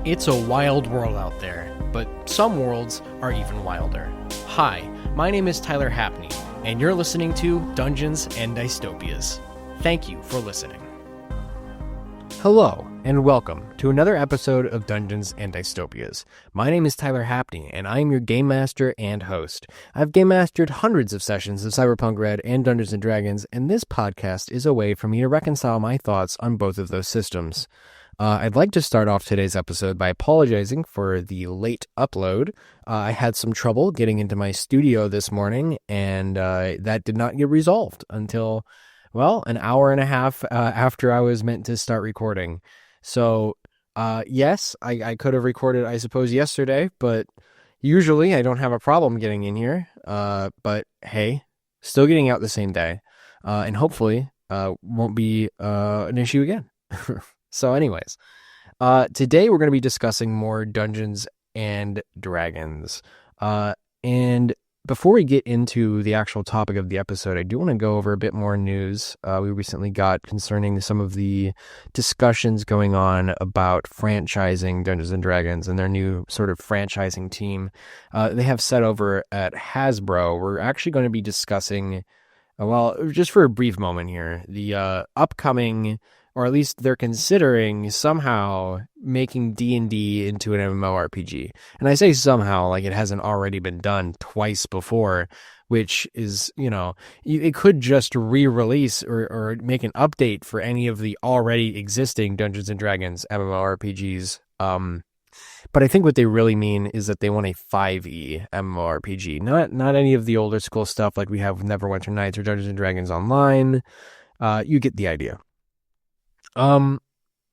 It's a wild world out there, but some worlds are even wilder. Hi, my name is Tyler Hapney, and you're listening to Dungeons and Dystopias. Thank you for listening. Hello, and welcome to another episode of Dungeons and Dystopias. My name is Tyler Hapney, and I am your Game Master and host. I've Game Mastered hundreds of sessions of Cyberpunk Red and Dungeons and Dragons, and this podcast is a way for me to reconcile my thoughts on both of those systems. I'd like to start off today's episode by apologizing for the late upload. I had some trouble getting into my studio this morning, and that did not get resolved until, well, an hour and a half after I was meant to start recording. So, yes, I could have recorded, I suppose, yesterday, but usually I don't have a problem getting in here. But hey, still getting out the same day, and hopefully won't be an issue again. So anyways, today we're going to be discussing more Dungeons and Dragons. And before we get into the actual topic of the episode, I do want to go over a bit more news we recently got concerning some of the discussions going on about franchising Dungeons and Dragons and their new sort of franchising team they have set over at Hasbro. We're actually going to be discussing, well, just for a brief moment here, the upcoming, or at least they're considering somehow making D&D into an MMORPG. And I say somehow like it hasn't already been done twice before, which is, you know, it could just re-release or make an update for any of the already existing Dungeons & Dragons MMORPGs. But I think what they really mean is that they want a 5e MMORPG, not any of the older school stuff like we have with Neverwinter Nights or Dungeons & Dragons Online. You get the idea.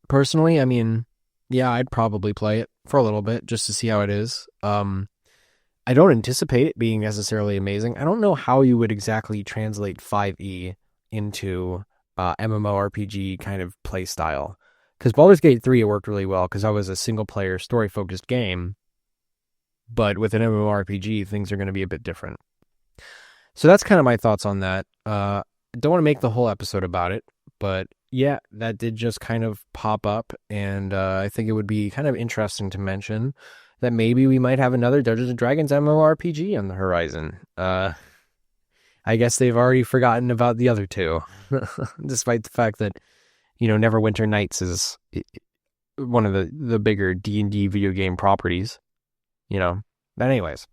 Personally, I mean, yeah, I'd probably play it for a little bit just to see how it is. I don't anticipate it being necessarily amazing. I don't know how you would exactly translate 5e into MMORPG kind of play style. Because Baldur's Gate 3, it worked really well because I was a single-player, story-focused game. But with an MMORPG, things are going to be a bit different. So that's kind of my thoughts on that. Don't want to make the whole episode about it, but yeah, that did just kind of pop up, and I think it would be kind of interesting to mention that maybe we might have another Dungeons & Dragons MMORPG on the horizon. I guess they've already forgotten about the other two, despite the fact that, you know, Neverwinter Nights is one of the bigger D&D video game properties, you know. But anyways,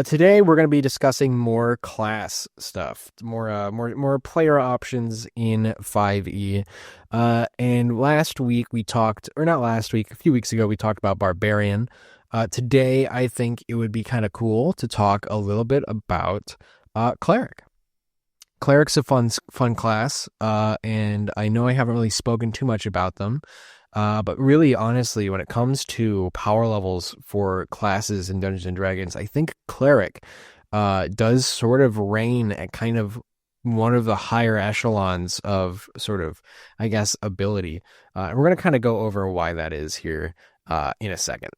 today we're going to be discussing more class stuff, more player options in 5e. And last week we talked, or not last week, a few weeks ago we talked about Barbarian. Today I think it would be kind of cool to talk a little bit about Cleric. Cleric's a fun class, and I know I haven't really spoken too much about them. But really, honestly, when it comes to power levels for classes in Dungeons and Dragons, I think Cleric does sort of reign at kind of one of the higher echelons of sort of, I guess, ability. And we're going to kind of go over why that is here in a second.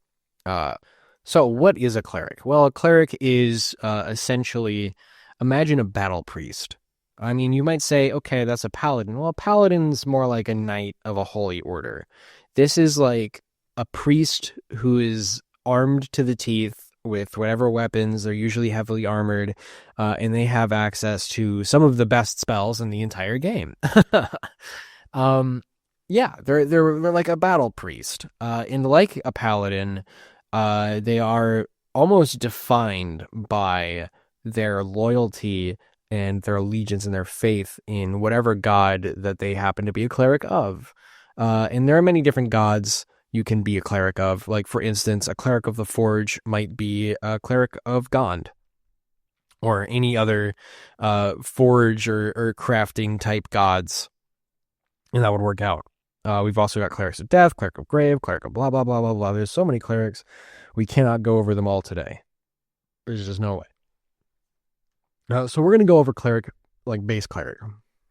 So what is a Cleric? Well, a Cleric is essentially, imagine a battle priest. I mean, you might say, okay, that's a paladin. Well, a paladin's more like a knight of a holy order. This is like a priest who is armed to the teeth with whatever weapons. They're usually heavily armored, and they have access to some of the best spells in the entire game. Yeah, they're like a battle priest. And like a paladin, they are almost defined by their loyalty and their allegiance and their faith in whatever god that they happen to be a cleric of. And there are many different gods you can be a cleric of. Like, for instance, a cleric of the Forge might be a cleric of Gond, or any other forge or crafting type gods, and that would work out. We've also got clerics of death, cleric of grave, cleric of blah, blah, blah, blah, blah. There's so many clerics. We cannot go over them all today. There's just no way. So we're going to go over cleric, like base cleric,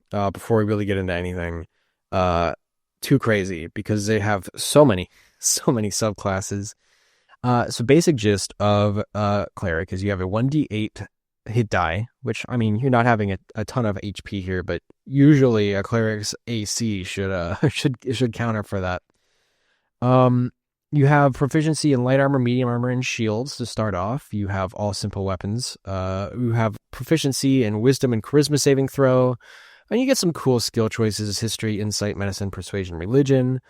before we really get into anything too crazy, because they have so many subclasses. So basic gist of cleric is you have a 1d8 hit die, which, I mean, you're not having a ton of HP here, but usually a cleric's AC should counter for that. You have proficiency in light armor, medium armor, and shields to start off. You have all simple weapons. You have proficiency in wisdom and charisma saving throw. And you get some cool skill choices: history, insight, medicine, persuasion, religion.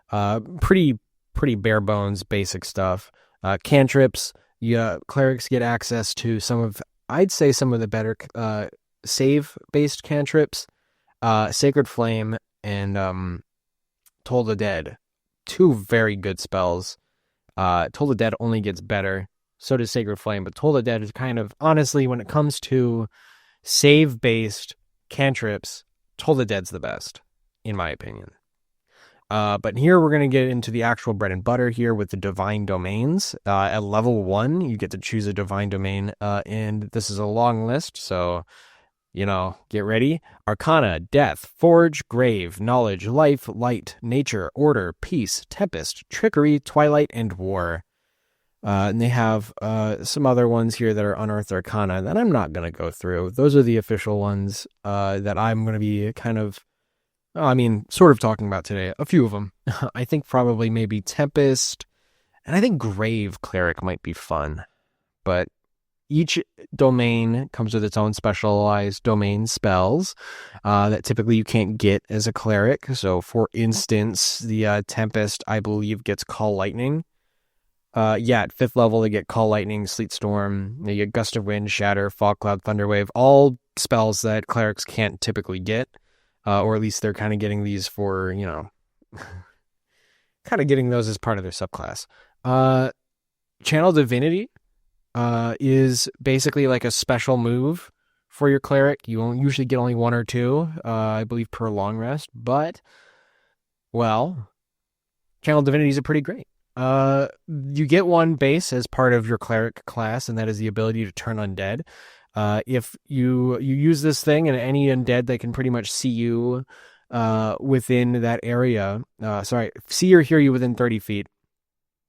Pretty bare bones, basic stuff. Cantrips. Clerics get access to I'd say some of the better save-based cantrips. Sacred Flame and Toll the Dead. Two very good spells. Toll the Dead only gets better. So does Sacred Flame, but Toll the Dead is kind of, honestly, when it comes to save-based cantrips, Toll the Dead's the best, in my opinion. But here we're going to get into the actual bread and butter here with the Divine Domains. At level 1, you get to choose a Divine Domain, and this is a long list, so, get ready. Arcana, Death, Forge, Grave, Knowledge, Life, Light, Nature, Order, Peace, Tempest, Trickery, Twilight, and War. And they have some other ones here that are Unearthed Arcana that I'm not going to go through. Those are the official ones that I'm going to be sort of talking about today. A few of them. I think probably maybe Tempest, and I think Grave Cleric might be fun. But each domain comes with its own specialized domain spells that typically you can't get as a cleric. So, for instance, the Tempest, I believe, gets Call Lightning. At 5th level, they get Call Lightning, Sleet Storm, they get Gust of Wind, Shatter, Fog Cloud, Thunderwave, all spells that clerics can't typically get. Or at least they're kind of getting these for, kind of getting those as part of their subclass. Channel Divinity is basically like a special move for your cleric. You usually get only 1 or 2, I believe, per long rest. But, Channel Divinities are pretty great. You get 1 base as part of your cleric class, and that is the ability to turn undead. If you use this thing and any undead, they can pretty much see you within that area. See or hear you within 30 feet.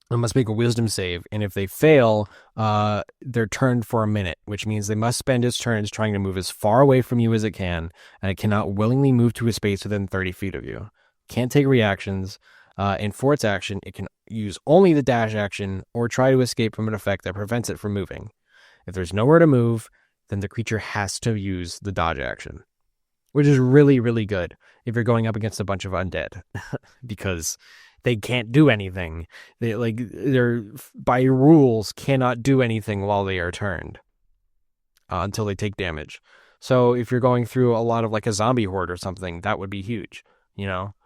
They must make a wisdom save, and if they fail, they're turned for a minute, which means they must spend its turns trying to move as far away from you as it can, and it cannot willingly move to a space within 30 feet of you. Can't take reactions, and for its action, it can use only the dash action or try to escape from an effect that prevents it from moving. If there's nowhere to move, then the creature has to use the dodge action, which is really, really good if you're going up against a bunch of undead, because they can't do anything. They're by rules cannot do anything while they are turned until they take damage. So if you're going through a lot of like a zombie horde or something, that would be huge. We don't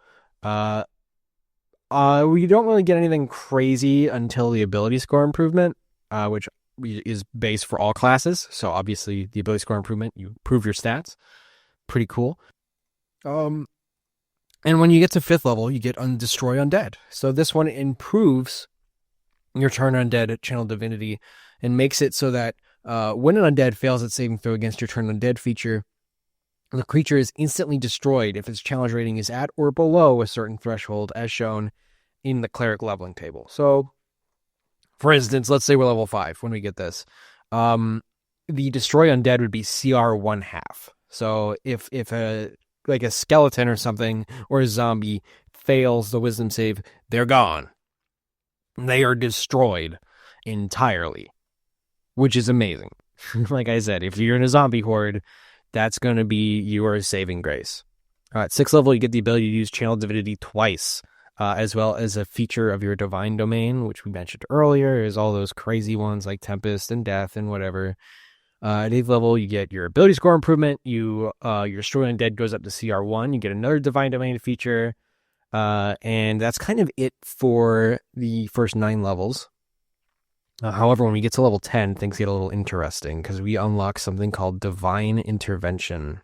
really get anything crazy until the ability score improvement, which is base for all classes. So obviously the ability score improvement, you improve your stats. Pretty cool. And when you get to 5th level, you get Destroy Undead. So this one improves your turn undead channel divinity and makes it so that when an undead fails its saving throw against your turn undead feature, the creature is instantly destroyed if its challenge rating is at or below a certain threshold, as shown in the cleric leveling table. So, for instance, let's say we're level 5 when we get this. The Destroy Undead would be CR 1/2. So if a skeleton or something or a zombie fails the wisdom save, they're gone. They are destroyed entirely, which is amazing. Like I said, if you're in a zombie horde, that's going to be your saving grace. All right, 6th level, you get the ability to use Channel Divinity twice, as well as a feature of your Divine Domain, which we mentioned earlier, is all those crazy ones like Tempest and Death and whatever. At 8th level, you get your ability score improvement. Your Destroy Undead goes up to CR1. You get another Divine Domain feature. And that's kind of it for the first 9 levels. However, when we get to level 10, things get a little interesting because we unlock something called Divine Intervention.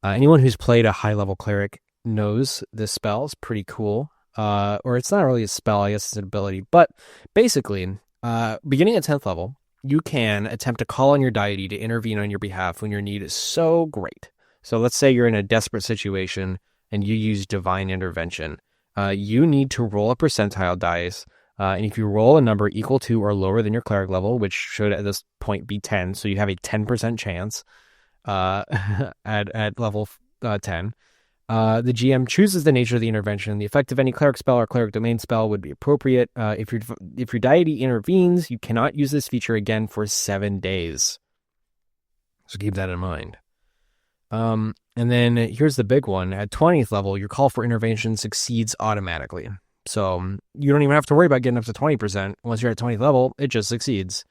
Anyone who's played a high-level cleric knows this spell. It's pretty cool. Or it's not really a spell, I guess it's an ability. But basically, beginning at 10th level, you can attempt to call on your deity to intervene on your behalf when your need is so great. So let's say you're in a desperate situation and you use Divine Intervention. You need to roll a percentile dice, and if you roll a number equal to or lower than your cleric level, which should at this point be 10, so you have a 10% chance at level 10, The GM chooses the nature of the intervention. The effect of any cleric spell or cleric domain spell would be appropriate. If your deity intervenes, you cannot use this feature again for 7 days. So keep that in mind. And then here's the big one. At 20th level, your call for intervention succeeds automatically. So you don't even have to worry about getting up to 20%. Once you're at 20th level, it just succeeds.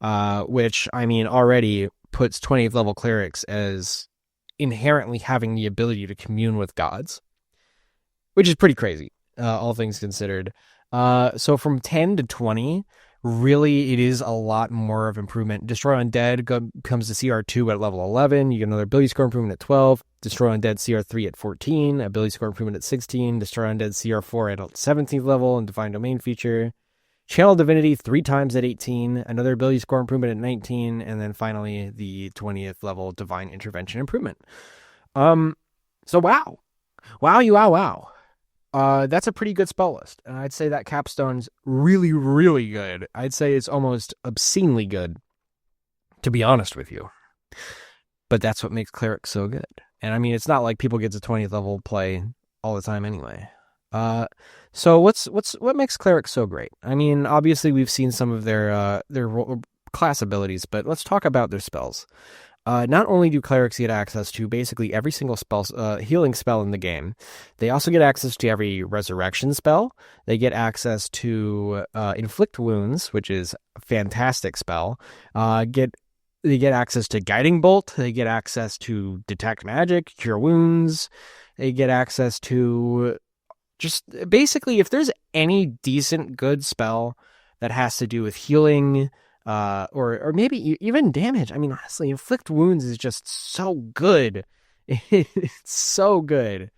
Which, I mean, already puts 20th level clerics as inherently having the ability to commune with gods, which is pretty crazy, all things considered. So from 10 to 20, really, it is a lot more of improvement. Destroy Undead comes to CR2 at level 11. You get another ability score improvement at 12. Destroy Undead CR3 at 14. Ability score improvement at 16. Destroy Undead CR4 at 17th level and Divine Domain feature. Channel Divinity 3 times at 18. Another ability score improvement at 19. And then finally, the 20th level Divine Intervention improvement. So wow. Wow. That's a pretty good spell list. And I'd say that Capstone's really, really good. I'd say it's almost obscenely good, to be honest with you. But that's what makes Cleric so good. And I mean, it's not like people get to 20th level play all the time anyway. So what makes Cleric so great? I mean, obviously we've seen some of their class abilities, but let's talk about their spells. Not only do clerics get access to basically every single spell, healing spell in the game, they also get access to every resurrection spell. They get access to inflict wounds, which is a fantastic spell. They get access to guiding bolt. They get access to detect magic, cure wounds. They get access to just basically, if there's any decent good spell that has to do with healing, or maybe even damage. I mean, honestly, inflict wounds is just so good. It's so good.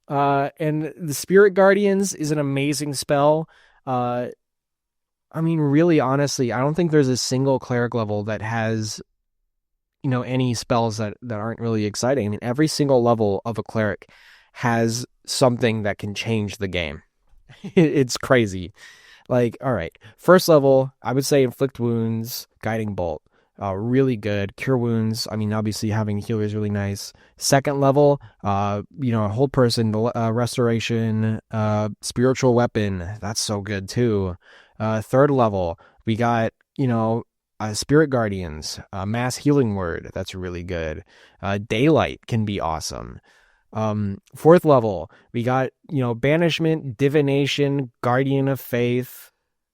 And the Spirit Guardians is an amazing spell. I mean, really, honestly, I don't think there's a single cleric level that has, any spells that aren't really exciting. I mean, every single level of a cleric has something that can change the game. It's crazy. Like, all right, first level, I would say inflict wounds, guiding bolt, really good. Cure wounds, I mean, obviously having healer is really nice. Second level, hold person, restoration, spiritual weapon, that's so good too. Third level, we got, Spirit Guardians, mass healing word, that's really good. Daylight can be awesome. Fourth level, we got, banishment, divination, guardian of faith,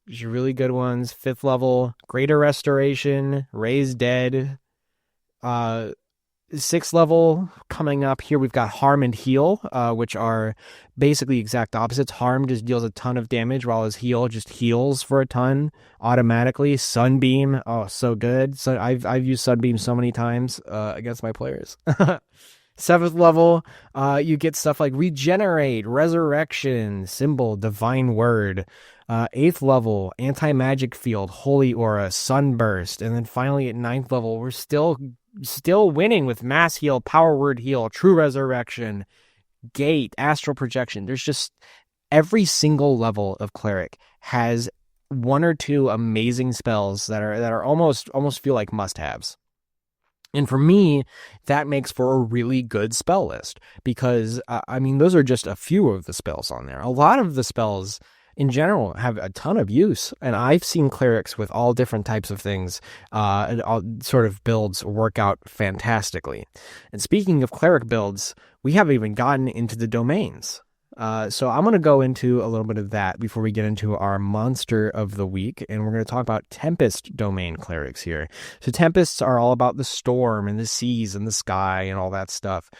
which are really good ones. Fifth level, greater restoration, raise dead. Sixth level coming up here, we've got harm and heal, which are basically exact opposites. Harm just deals a ton of damage, while his heal just heals for a ton automatically. Sunbeam, oh, so good. So I've used Sunbeam so many times against my players. Seventh level, you get stuff like regenerate, resurrection, symbol, divine word. Eighth level, anti-magic field, holy aura, sunburst. And then finally at ninth level, we're still winning with mass heal, power word heal, true resurrection, gate, astral projection. There's just every single level of cleric has one or two amazing spells that are almost feel like must-haves. And for me, that makes for a really good spell list because, those are just a few of the spells on there. A lot of the spells in general have a ton of use, and I've seen clerics with all different types of things, and all sort of builds work out fantastically. And speaking of cleric builds, we haven't even gotten into the domains. So I'm going to go into a little bit of that before we get into our monster of the week, and we're going to talk about Tempest domain clerics here. So Tempests are all about the storm and the seas and the sky and all that stuff.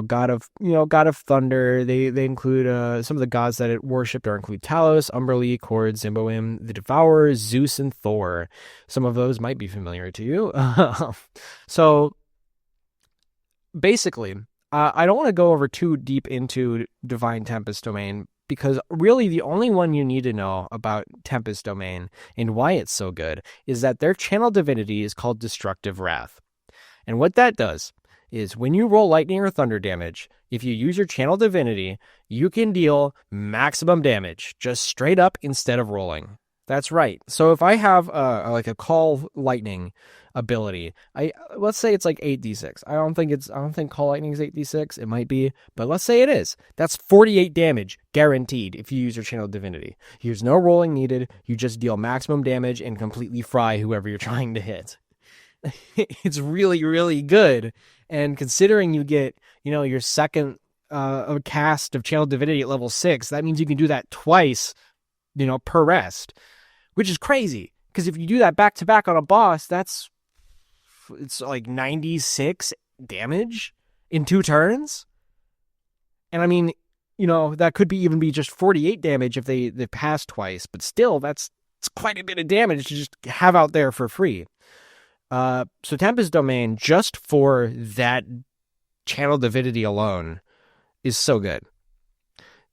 God of thunder. They include some of the gods that it worshipped include Talos, Umberlee, Kord, Zimboim, the Devourer, Zeus, and Thor. Some of those might be familiar to you. So basically, I don't want to go over too deep into Divine Tempest Domain because really the only one you need to know about Tempest Domain and why it's so good is that their channel divinity is called Destructive Wrath. And what that does is when you roll lightning or thunder damage, if you use your channel divinity, you can deal maximum damage just straight up instead of rolling. That's right. So if I have like a call lightning ability, let's say it's like 8d6. I don't think call lightning is 8d6. It might be, but let's say it is. That's 48 damage guaranteed if you use your channel divinity. There's no rolling needed. You just deal maximum damage and completely fry whoever you're trying to hit. It's really, really good. And considering you get, your second cast of channel divinity at level 6, that means you can do that twice, per rest. Which is crazy, because if you do that back to back on a boss, it's like 96 damage in 2 turns. And I mean, that could even be just 48 damage if they pass twice, but still, it's quite a bit of damage to just have out there for free. So Tempest Domain, just for that channel divinity alone, is so good.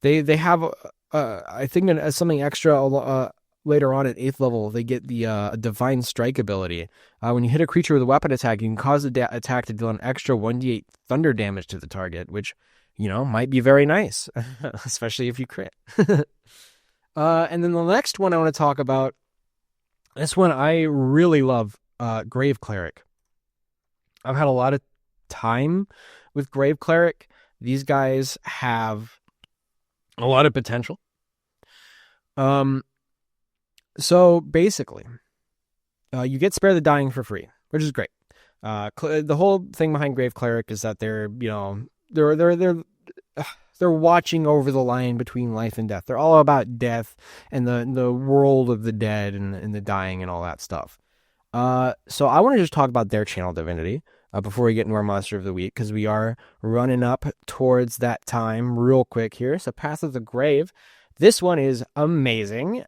They have, I think, something extra. Later on at 8th level, they get the Divine Strike ability. When you hit a creature with a weapon attack, you can cause the attack to deal an extra 1d8 thunder damage to the target, which, might be very nice, especially if you crit. And then the next one I want to talk about, this one I really love, Grave Cleric. I've had a lot of time with Grave Cleric. These guys have a lot of potential. So basically, you get Spare the Dying for free, which is great. The whole thing behind Grave Cleric is that they're watching over the line between life and death. They're all about death and the world of the dead and the dying and all that stuff. So I want to just talk about their channel divinity before we get into our monster of the week, because we are running up towards that time real quick here. So Path of the Grave. This one is amazing.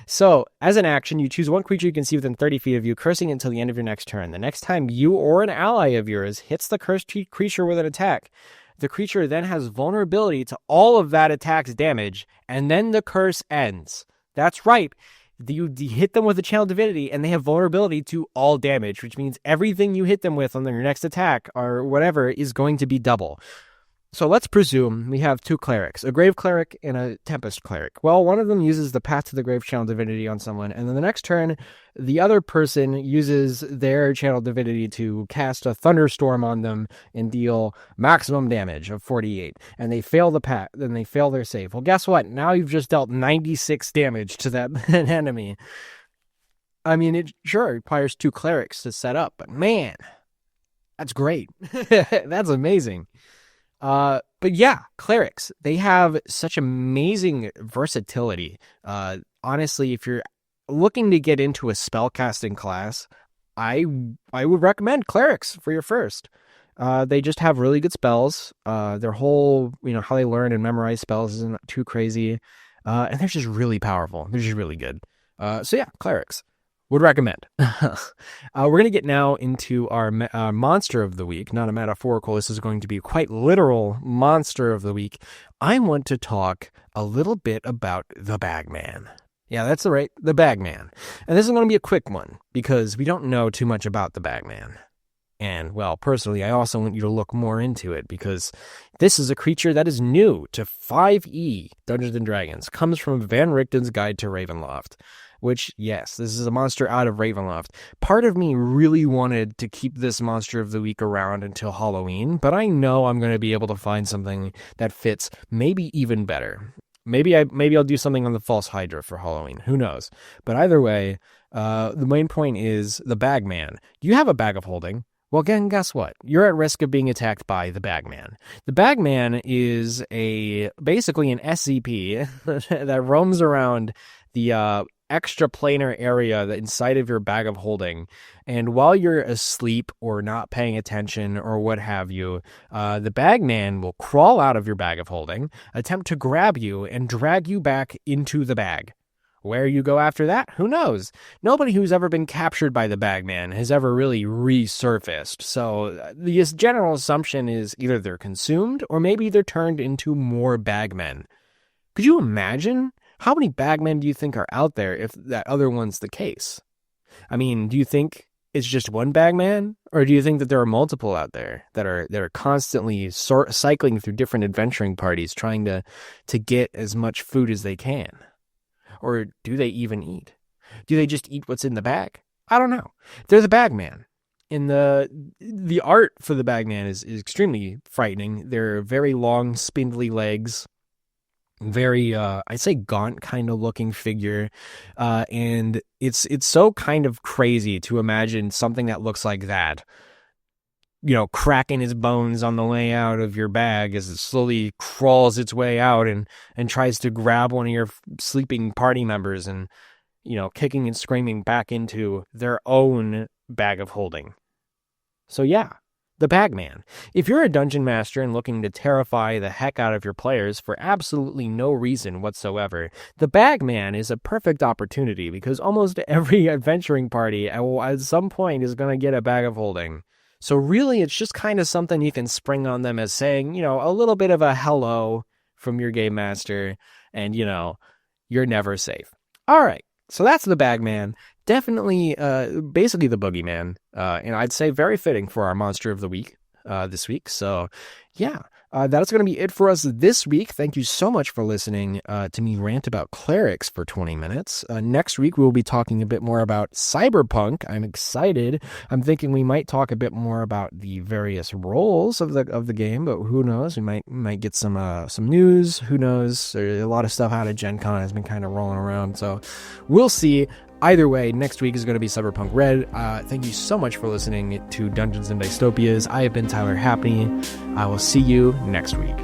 So, as an action, you choose one creature you can see within 30 feet of you, cursing it until the end of your next turn. The next time you or an ally of yours hits the cursed creature with an attack, the creature then has vulnerability to all of that attack's damage, and then the curse ends. That's right. You hit them with a channel divinity, and they have vulnerability to all damage, which means everything you hit them with on their next attack or whatever is going to be double. So let's presume we have 2 clerics, a Grave Cleric and a Tempest Cleric. Well, one of them uses the Path to the Grave channel divinity on someone, and then the next turn, the other person uses their channel divinity to cast a thunderstorm on them and deal maximum damage of 48. And they fail then they fail their save. Well, guess what? Now you've just dealt 96 damage to that enemy. I mean, it sure requires 2 clerics to set up, but man, that's great. That's amazing. But yeah, clerics, they have such amazing versatility. Honestly, if you're looking to get into a spellcasting class, I would recommend clerics for your first. They just have really good spells. Their whole, how they learn and memorize spells isn't too crazy. And they're just really powerful. They're just really good. So yeah, clerics. Would recommend. We're going to get now into our monster of the week, not a metaphorical. This is going to be quite literal monster of the week. I want to talk a little bit about the Bagman. Yeah, that's right, the Bagman. And this is going to be a quick one because we don't know too much about the Bagman. And, well, personally, I also want you to look more into it because this is a creature that is new to 5e Dungeons & Dragons. Comes from Van Richten's Guide to Ravenloft. Which, yes, this is a monster out of Ravenloft. Part of me really wanted to keep this monster of the week around until Halloween, but I know I'm going to be able to find something that fits maybe even better. Maybe I'll do something on the False Hydra for Halloween. Who knows? But either way, the main point is the Bagman. You have a bag of holding. Well, again, guess what? You're at risk of being attacked by the Bagman. The Bagman is basically an SCP that roams around the extra planar area that inside of your bag of holding, and while you're asleep or not paying attention or what have you, the Bagman will crawl out of your bag of holding, attempt to grab you, and drag you back into the bag. Where you go after that, who knows? Nobody who's ever been captured by the Bagman has ever really resurfaced, so the general assumption is either they're consumed or maybe they're turned into more Bagmen. Could you imagine? How many Bagmen do you think are out there if that other one's the case? I mean, do you think it's just one Bagman? Or do you think that there are multiple out there that are constantly cycling through different adventuring parties trying to get as much food as they can? Or do they even eat? Do they just eat what's in the bag? I don't know. They're the Bagman. And the art for the Bagman is extremely frightening. They're very long, spindly legs. Very I'd say gaunt kind of looking figure, and it's so kind of crazy to imagine something that looks like that, cracking his bones on the way out of your bag as it slowly crawls its way out and tries to grab one of your sleeping party members and kicking and screaming back into their own bag of holding. So yeah, the Bagman. If you're a dungeon master and looking to terrify the heck out of your players for absolutely no reason whatsoever, the Bagman is a perfect opportunity because almost every adventuring party at some point is going to get a bag of holding. So really, it's just kind of something you can spring on them as saying, a little bit of a hello from your game master, and, you're never safe. All right, so that's the Bagman. Definitely, basically the boogeyman, and I'd say very fitting for our monster of the week this week. So, yeah, that's going to be it for us this week. Thank you so much for listening to me rant about clerics for 20 minutes. Next week, we'll be talking a bit more about cyberpunk. I'm excited. I'm thinking we might talk a bit more about the various roles of the game, but who knows? We might get some news. Who knows? There's a lot of stuff out of Gen Con has been kind of rolling around, so we'll see. Either way, next week is going to be Cyberpunk Red. Thank you so much for listening to Dungeons and Dystopias. I have been Tyler Happy. I will see you next week.